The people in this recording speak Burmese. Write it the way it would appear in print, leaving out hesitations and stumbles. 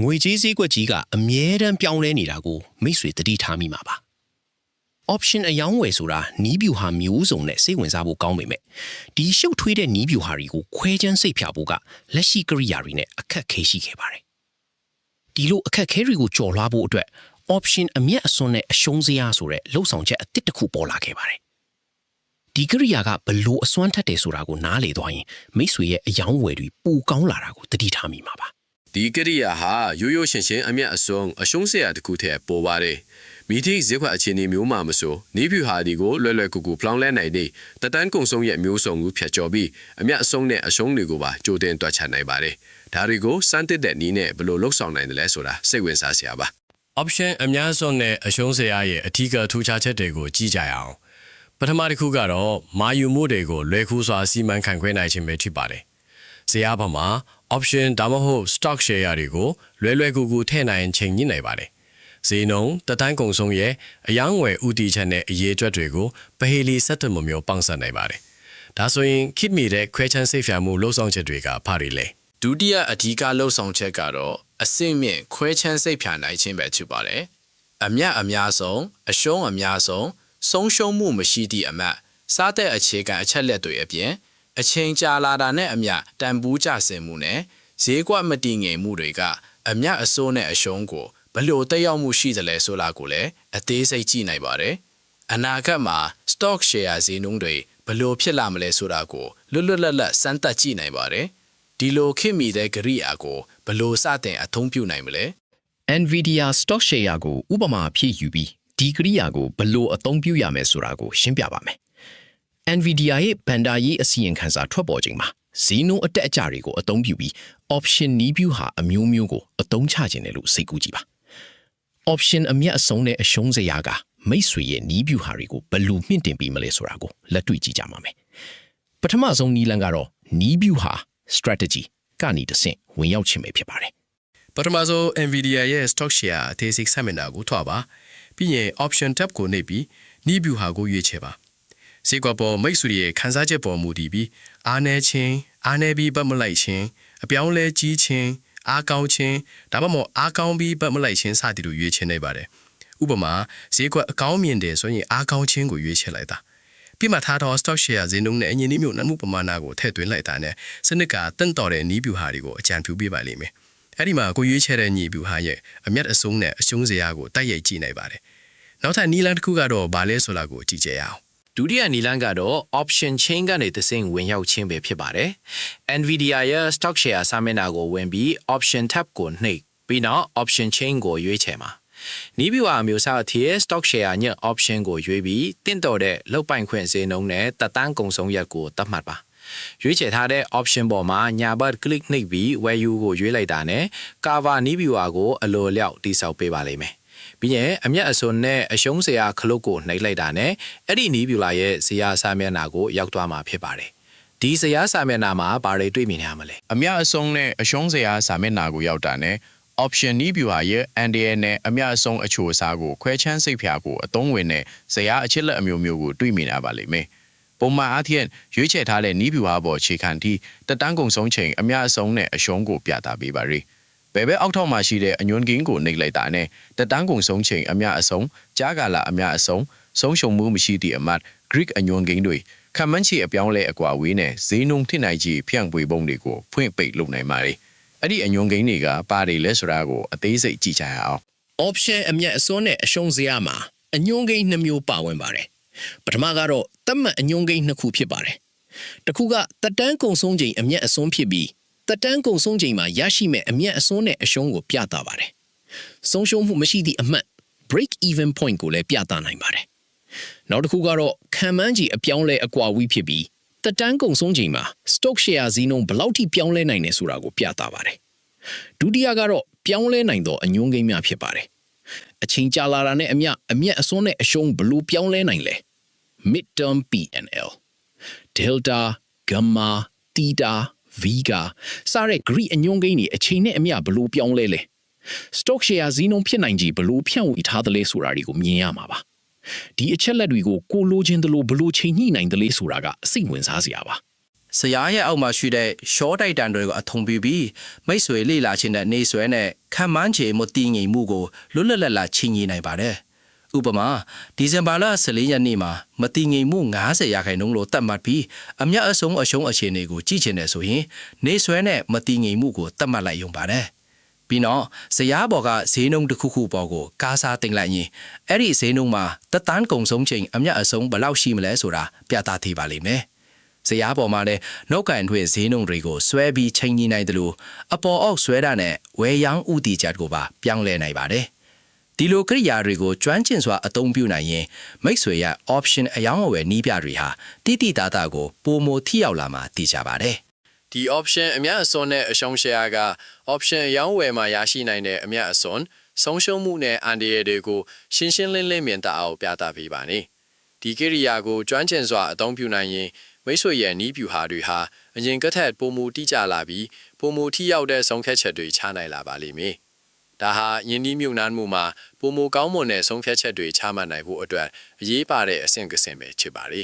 ငွေကြေးဈေးကွက်ကြီးကအမြဲတမ်းပြောင်းလဲနေတာကိုမိတ်ဆွေသတိထားမိမှာပါ option အယောင်းဝယ်ဆိုတာနီးဗျူဟာမျိုးစုံနဲ့စိတ်ဝင်စားဖို့ကောင်းပေမဲ့ဒီရှုပ်ထွေးတဲ့နီးဗျူဟာတွေကိုခွဲခြမ်းစိတ်ဖြာဖို့ကလက်ရှိကိရိယာတွေနဲ့အခက်ခဲရှိခဲ့ပါတယ်ဒီလိုအခက်ခဲတွေကိုကျော်လွှားဖို့အတွက် option အမျက်အစွန်းနဲ့အရှုံးစရာဆိုတဲ့လှုပ်ဆောင်ချက်အသစ်တစ်ခုပေါ်လာခဲ့ပါတယ်ဒီကိရိယာကဘလို့အစွမ်းထက်တယ်ဆိုတာကိုနားလေသွားရင်မိတ်ဆွေရဲ့အယောင်းဝယ်တွေပိုကောင်းလာတာကိုသတိထားမိမှာပါဒီကိရိယာဟာရိုးရိုးရှင်းရှင်းအမျက်အစွန်းအရှုံးစရာတစ်ခုတည်းပေါ်ပါတယ်မီတီဈေးကွက်အခြေအနေမျိုးမှမဆိုနီးဗျူဟာဒီကိုလွယ်လွယ်ကူကူဖလောင်းလဲနိုင်တဲ့တတန်းကုံဆုံးရဲ့မျိုးစုံကိုဖျက်ကျော်ပြီးအမျက်အစွန်းနဲ့အရှုံးတွေကိုပါကြိုတင်တွက်ချနိုင်ပါတယ်ဒါတွေကိုစမ်းသစ်တဲ့နည်းနဲ့ဘယ်လိုလှုပ်ဆောင်နိုင်တယ်လဲဆိုတာစိတ်ဝင်စားစရာပါ option အများဆုံးနဲ့အရှုံးစရာရဲ့အထူးထူးခြားချက်တွေကိုကြည့်ကြရအောင်ပထမတစ်ခုကတော့မာယူမှုတွေကိုလွယ်ကူစွာစီမံခန့်ခွဲနိုင်ခြင်းပဲဖြစ်ပါတယ်ဇယားပေါ်မှာ option ဒါမှမဟုတ် stock share တွေကိုလွယ်ကူကူထည့်နိုင်ချိန်ညှိနိုင်ပါတယ်ဈေးနှုန်းတတန်းကုံဆုံးရဲ့အယောင်းဝယ်ဥတီချက်နဲ့အရေးအတွက်တွေကိုပဟေလီဆက်တမမျိုးပေါင်းစပ်နိုင်ပါတယ်ဒါဆိုရင်ခိမီတဲ့ခွဲချမ်းစိတ်ဖြာမှုလှုပ်ဆောင်ချက်တွေကဘာတွေလဲဒုတိယအဓိကလှုပ်ဆောင်ချက်ကတော့အဆင့်မြင့်ခွဲချမ်းစိတ်ဖြာနိုင်ခြင်းပဲဖြစ်ပါတယ်အမြတ်အများဆုံးအရှုံးအများဆုံးဆုံးရှုံးမှုမရှိသည့်အမတ်စားတဲ့အခြေခံအချက်လက်တွေအပြင်အချိန်ကြာလာတာနဲ့အမျှတန်ဖိုးကျဆင်းမှုနဲ့ဈေးကွက်မတည်ငြိမ်မှုတွေကအမြတ်အစိုးနဲ့အရှုံးကိုဘလို့တက်ရောက်မှုရှိသလဲဆိုတာကိုလည်းအသေးစိတ်ကြည့်နိုင်ပါတယ်။အနာဂတ်မှာ stock share ဈေးနှုန်းတွေဘလို့ဖြစ်လာမလဲဆိုတာကိုလွတ်လွတ်လပ်လပ်စမ်းသပ်ကြည့်နိုင်ပါတယ်။ဒီလိုခေတ်မီတဲ့ကိရိယာကိုဘလို့စတင်အသုံးပြုနိုင်မလဲ Nvidia stock share ကိုဥပမာအဖြစ်ယူပြီးဒီကိရိယာကိုဘလို့အသုံးပြုရမယ်ဆိုတာကိုရှင်းပြပါမယ်Nvidia ရဲ့ဘန်ဒါရေးအစီရင်ခံစာထွက်ပေါ်ချိန်မှာဈေးနှုန်းအတက်အကျတွေကိုအသုံးပြုပြီး option နီးဗျူဟာအမျိုးမျိုးကိုအသုံးချခြင်းတယ်လို့စိတ်ကူးကြည့်ပါ option အမျက်အဆုံးနဲ့အရှုံးစရာကမိတ်ဆွေရဲ့နီးဗျူဟာတွေကိုဘယ်လိုမြင့်တင်ပြီးမလဲဆိုတာကိုလက်တွေ့ကြည့်ကြပါမယ်ပထမဆုံးနီးလန်းကတော့နီးဗျူဟာ strategy ကနေတဆင့်ဝင်ရောက်ခြင်းပဲဖြစ်ပါတယ်ပထမဆုံး Nvidia ရဲ့ stock share အသေးစိတ် seminar ကိုထွားပါပြီးရင် option tab ကိုနှိပ်ပြီးနီးဗျူဟာကိုရွေးချယ်ပါဈေးကွက်ပေါ်မိတ်ဆွေရဲ့ခန်းစားချက်ပေါ်မူတည်ပြီးအားနည်းခြင်းအားနည်းပြီးပတ်မလိုက်ခြင်းအပြောင်းလဲကြီးခြင်းအားကောင်းခြင်းဒါမှမဟုတ်အားကောင်းပြီးပတ်မလိုက်ခြင်းစသည်တို့ရွေးချယ်နေပါတယ်ဥပမာဈေးကွက်အကောင်းမြင်တယ်ဆိုရင်အားကောင်းခြင်းကိုရွေးချယ်လိုက်တာပြီးမှထားတော့ stock share ဈေးနှုန်းနဲ့အညီနည်းမျိုးနှမှုပမာဏကိုထည့်သွင်းလိုက်တာနဲ့စနစ်ကတင့်တော်တဲ့နီးဗျူဟာတွေကိုအကြံပြုပေးပါလိမ့်မယ်အဲ့ဒီမှာကိုရွေးချယ်တဲ့ညီဗျူဟာရဲ့အမျက်အဆုံးနဲ့အရှုံးစရာကိုတိုက်ရိုက်ကြည့်နိုင်ပါတယ်နောက်ထပ်နီးလန်းတစ်ခုကတော့ဘာလဲဆိုတာကိုကြည့်ကြရအောင်ဒုတိယနီလန်းကတော့ option chain ကနေတဆင့်ဝင်ရောက်ခြင်းပဲဖြစ်ပါတယ်။ Nvidia ရဲ့ stock share စာမျက်နှာကိုဝင်ပြီး option tab ကိုနှိပ်ပြီးနောက် option chain ကိုရွေးချယ်ပါ။နီးဗျူဟာမျိုးစားအဖြစ် stock share ည option ကိုရွေးပြီးတင့်တော်တဲ့လောက်ပိုင်ခွင့်ဈေးနှုန်းနဲ့တတန်းကုံဆုံးရက်ကိုသတ်မှတ်ပါ။ရွေးချယ်ထားတဲ့ option ပေါ်မှာညာဘက် click နှိပ်ပြီး value ကိုရွေးလိုက်တာနဲ့ cover နီးဗျူဟာကိုအလိုအလျောက်တိစောက်ပေးပါလိမ့်မယ်။ပြီးရင်အမျက်အစွန်းနဲ့အရှုံးစရာခလုတ်ကိုနှိပ်လိုက်တာနဲ့အဲ့ဒီနီးဗျူလာရဲ့ဇယားစာမျက်နှာကိုရောက်သွားမှာဖြစ်ပါတယ်။ဒီဇယားစာမျက်နှာမှာဘာတွေတွေ့မြင်ရမလဲ။အမျက်အစွန်းနဲ့အရှုံးစရာစာမျက်နှာကိုရောက်တာနဲ့ option နီးဗျူဟာရဲ့ NDA နဲ့အမျက်အစွန်းအချိုအစားကိုခွဲချမ်းစိတ်ဖြာကိုအသုံးဝင်တဲ့ဇယားအချက်လက်အမျိုးမျိုးကိုတွေ့မြင်ရပါလိမ့်မယ်။ပုံမှန်အားဖြင့်ရွေးချယ်ထားတဲ့နီးဗျူဟာပေါ်ခြေခံပြီးတတန်းကုံဆုံးချိန်အမျက်အစွန်းနဲ့အရှုံးကိုပြသပေးပါရယ်။ဘယ်ဘက်အောက်ထောက်မှာရှိတဲ့အညွန်ကင်းကိုနှိပ်လိုက်တာနဲ့တတန်းကုံဆုံးချိန်အများအဆုံးကြားကာလအများအဆုံးဆုံးရှုံမှုမရှိသည့်အမတ် Greek အညွန်ကင်းတွေခံမှန်းချေအပြောင်းလဲအကွာဝေးနဲ့ဈေးနှုန်းထိနိုင်ကြီးဖြန့်ပွေပုံတွေကိုဖွင့်ပိတ်လုပ်နိုင်ပါတယ်။အဲ့ဒီအညွန်ကင်းတွေကပါတယ်လဲဆိုတာကိုအသေးစိတ်ကြည့်ကြရအောင် option အမျက်အစွန်းနဲ့အရှုံးစရာမှာအညွန်ကိန်း2မျိုးပါဝင်ပါတယ်ပထမကတော့တတ်မှတ်အညွန်ကိန်း2ခုဖြစ်ပါတယ်တစ်ခုကတတန်းကုံဆုံးချိန်အမျက်အစွန်းဖြစ်ပြီးတတန်းကုံဆုံးချိန်မှာရရှိမဲ့အမျက်အစွန်းနဲ့အရှုံးကိုပြသပါတယ်။ဆုံးရှုံးမှုမရှိသည့်အမှတ် break even point ကိုလည်းပြသနိုင်ပါတယ်။နောက်တစ်ခုကတော့ခံမှန်းခြေအပြောင်းလဲအကွာဝေးဖြစ်ပြီးတတန်းကုံဆုံးချိန်မှာ stock share ဈေးနှုန်းဘယ်လောက်ထိပြောင်းလဲနိုင်တယ်ဆိုတာကိုပြသပါတယ်။ဒုတိယကတော့ပြောင်းလဲနိုင်သောအညွှန်းကိန်းများဖြစ်ပါတယ်။အချိန်ကြာလာတာနဲ့အမျှအမျက်အစွန်းနဲ့အရှုံးဘယ်လိုပြောင်းလဲနိုင်လဲ mid-term P&L delta gamma theta Vega စတဲ့ Greek အညွှန်းကိန်းတွေအချိန်နဲ့အမျှဘလို့ပြောင်းလဲလဲ stock share ဈေးနှုန်းဖြစ်နိုင်ကြီးဘလို့ဖြန့်ဝေထားသလဲဆိုတာတွေကိုမြင်ရမှာပါဒီအချက်လက်တွေကိုကိုလိုချင်တယ်လို့ဘလို့ချိန်ညှိနိုင်တယ်လဲဆိုတာကစိတ်ဝင်စားစရာပါ ဆရာရဲ့အောက်မှာရှိတဲ့ရှော့တိုက်တန်တွေကိုအထုံပြပြီးမိတ်ဆွေလေးလာခြင်းတဲ့နေဆွဲနဲ့ခံမှန်းချေမတည်ငြိမ်မှုကိုလွတ်လပ်လပ်လာချင်းကြီးနိုင်ပါတယ်။ဥပမာဒီဇင်ဘာလ14ရက်နေ့မှာမတည်ငြိမ်မှု90ရာခိုင်နှုန်းလို့သတ်မှတ်ပြီးအမြတ်အဆုံးအရှုံးအခြေအနေကိုကြည့်ချင်တယ်ဆိုရင်နေဆွဲနဲ့မတည်ငြိမ်မှုကိုသတ်မှတ်လိုက်ရုံပါတယ်။ပြီးတော့ဇရာဘော်ကဈေးနှုန်းတစ်ခုခုပေါ်ကိုကားစားတင်လိုက်ရင်အဲ့ဒီဈေးနှုန်းမှာတက်တန်းကုံဆုံးချိန်အမြတ်အဆုံးဘယ်လောက်ရှိမလဲဆိုတာပြသသေးပါလိမ့်မယ်။ဇရာပေါ်မှာလည်းနောက်ကန်ထွေဈေးနှုန်းတွေကိုဆွဲပြီးချိန်ကြီးနိုင်တယ်လို့အပေါ်အောက်ဆွဲတာနဲ့ဝယ်ရောင်းဥတီချက်ကိုပါပြောင်းလဲနိုင်ပါတယ်။ဒီလိုကိရိယာတွေကိုကျွမ်းကျင်စွာအသုံးပြုနိုင်ရင်မိတ်ဆွေရ option အယောင်းအဝယ်နီးပြတွေဟာတိတိတသားကိုပိုမိုထိရောက်လာမှာသိကြပါတယ်။ ဒီ option အမြတ်အစွန်းနဲ့အရှုံး share က option အရောင်းဝယ်မှာရရှိနိုင်တဲ့အမြတ်အစွန်းဆုံးရှုံးမှုနဲ့အန်ဒီရတွေကိုရှင်းရှင်းလင်းလင်းမြင်တအောင်ပြသပေးပါနေဒီကိရိယာကိုကျွမ်းကျင်စွာအသုံးပြုနိုင်ရင်မိတ်ဆွေရဲ့နီးပြူဟာတွေဟာအရင်ကထက်ပိုမိုတိကျလာပြီးပိုမိုထိရောက်တဲ့ဆုံးဖြတ်ချက်တွေချနိုင်လာပါလိမ့်မယ်ဒါဟာယင်းဒီမြုံနှမ်းမှုမှာပိုမိုကောင်းမွန်တဲ့ဆုံးဖြတ်ချက်တွေချမှတ်နိုင်ဖို့အတွက်အရေးပါတဲ့အဆင့်ကစင်ပဲဖြစ်ပါလေ